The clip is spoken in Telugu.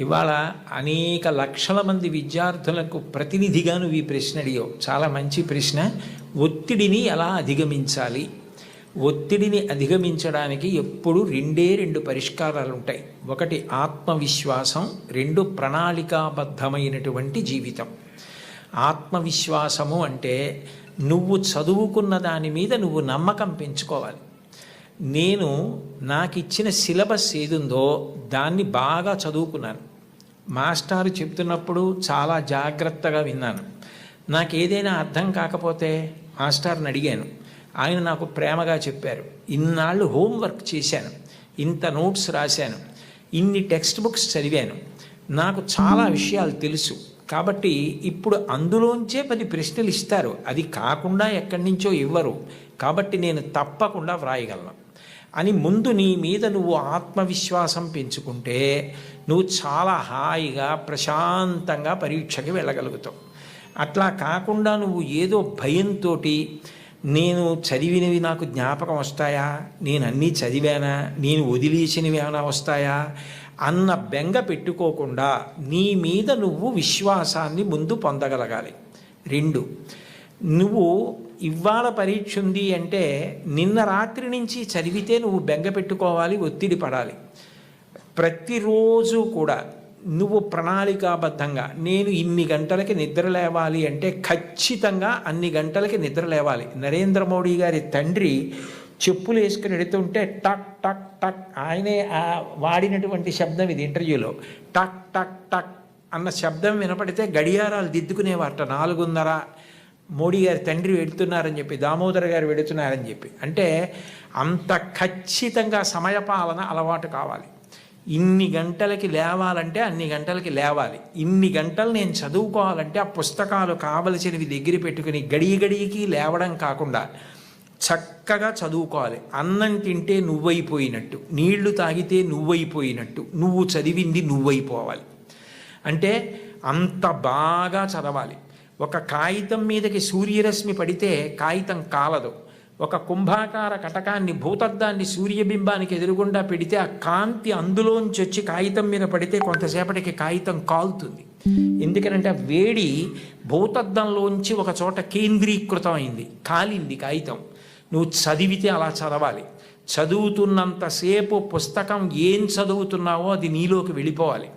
ఇవాళ అనేక లక్షల మంది విద్యార్థులకు ప్రతినిధిగా నువ్వు ఈ ప్రశ్న అడిగావు. చాలా మంచి ప్రశ్న. ఒత్తిడిని ఎలా అధిగమించాలి? ఒత్తిడిని అధిగమించడానికి ఎప్పుడు రెండు పరిష్కారాలు ఉంటాయి. ఒకటి ఆత్మవిశ్వాసం, రెండు ప్రణాళికాబద్ధమైనటువంటి జీవితం. ఆత్మవిశ్వాసము అంటే నువ్వు చదువుకున్న దాని మీద నువ్వు నమ్మకం పెంచుకోవాలి. నాకు ఇచ్చిన సిలబస్ ఏదుందో దాన్ని బాగా చదువుకున్నాను. మాస్టారు చెప్తున్నప్పుడు చాలా జాగ్రత్తగా విన్నాను. నాకు ఏదైనా అర్థం కాకపోతే మాస్టర్ని అడిగాను. ఆయన నాకు ప్రేమగా చెప్పారు. ఇన్నాళ్ళు హోంవర్క్ చేశాను, ఇంత నోట్స్ రాశాను, ఇన్ని టెక్స్ట్ బుక్స్ చదివాను, నాకు చాలా విషయాలు తెలుసు, కాబట్టి ఇప్పుడు అందులోంచే 10 ప్రశ్నలు ఇస్తారు, అది కాకుండా ఎక్కడి నుంచో ఇవ్వరు, కాబట్టి నేను తప్పకుండా వ్రాయగలను అని ముందు నీ మీద నువ్వు ఆత్మవిశ్వాసం పెంచుకుంటే నువ్వు చాలా హాయిగా ప్రశాంతంగా పరీక్షకి వెళ్ళగలుగుతావు. అట్లా కాకుండా నువ్వు ఏదో భయంతో నేను చదివినవి నాకు జ్ఞాపకం వస్తాయా, నేను అన్నీ చదివానా, నేను వదిలేసినవి ఏమైనా వస్తాయా అన్న బెంగ పెట్టుకోకుండా నీ మీద నువ్వు విశ్వాసాన్ని ముందు పొందగలగాలి. 2, నువ్వు ఇవాళ పరీక్ష ఉంది అంటే నిన్న రాత్రి నుంచి చదివితే నువ్వు బెంగ పెట్టుకోవాలి, ఒత్తిడి పడాలి. ప్రతిరోజు కూడా నువ్వు ప్రణాళికాబద్ధంగా నేను ఇన్ని గంటలకి నిద్ర లేవాలి అంటే ఖచ్చితంగా అన్ని గంటలకి నిద్ర లేవాలి. నరేంద్ర మోడీ గారి తండ్రి చెప్పులు వేసుకుని ఎడుతుంటే టక్ టక్ టక్, ఆయనే వాడినటువంటి శబ్దం ఇది ఇంటర్వ్యూలో. టక్ టక్ టక్ అన్న శబ్దం వినపడితే గడియారాలు దిద్దుకునేవారట. 4:30 మోడీ గారి తండ్రి వెళుతున్నారని చెప్పి, దామోదర్ గారు వెళుతున్నారని చెప్పి. అంటే అంత ఖచ్చితంగా సమయపాలన అలవాటు కావాలి. ఇన్ని గంటలకి లేవాలంటే అన్ని గంటలకి లేవాలి. ఇన్ని గంటలు నేను చదువుకోవాలంటే ఆ పుస్తకాలు కావలసినవి దగ్గర పెట్టుకుని గడికి లేవడం కాకుండా చక్కగా చదువుకోవాలి. అన్నం తింటే నువ్వైపోయినట్టు, నీళ్లు తాగితే నువ్వైపోయినట్టు, నువ్వు చదివింది నువ్వైపోవాలి. అంటే అంత బాగా చదవాలి. ఒక కాగితం మీదకి సూర్యరశ్మి పడితే కాగితం కాలదు. ఒక కుంభాకార కటకాన్ని, భూతద్దాన్ని సూర్యబింబానికి ఎదురుగుండా పెడితే ఆ కాంతి అందులోంచి వచ్చి కాగితం మీద పడితే కొంతసేపటికి కాగితం కాలుతుంది. ఎందుకనంటే వేడి భూతద్దంలోంచి ఒక చోట కేంద్రీకృతం అయింది, కాలింది కాగితం. నువ్వు చదివితే అలా చదవాలి. చదువుతున్నంతసేపు పుస్తకం ఏం చదువుతున్నావో అది నీలోకి వెళ్ళిపోవాలి.